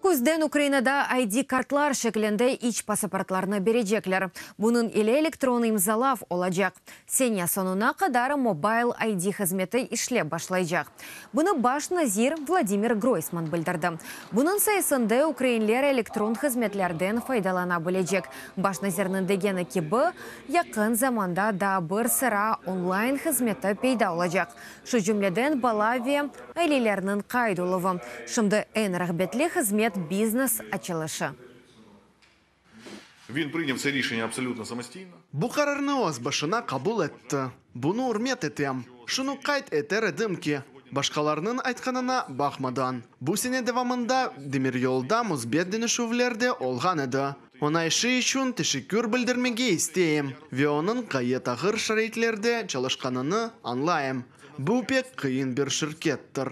Күзден Украинада ID-картлар шекленде іч паспортларына бережеклер. Бұнын еле электронный имзалав олажақ. Сеня сонуна қадары мобайл ID қызметі ішле башлайжақ. Бұны баш назир Владимир Гройсман білдірді. Бұнын сайысында украинлер электрон қызметлерден файдалана білежек. Баш назирның дегені кебі, яқын заманда да бір сыра онлайн қызметі пейда олажақ. Шу жүмледен Балавия айлелерінің қайдулығы. Шымды ән рахбетлі қызмет бізнес ачылышы. Він прийняв це рішення абсолютно самостійно. Бу карарны оз башына кабул етті. Буны урмет етем. Шуну кайт етер едімки. Башкаларның айтқанына бақмадан. Бу сене девамында демир yolda музбеддені шувлерде олған еді. Она işi üçün teşekkür bildirmege isteyim. Ve onun gayet ağır şaraitlerde çalışkanını anlayım. Bu pek kıyın bir şirkettir.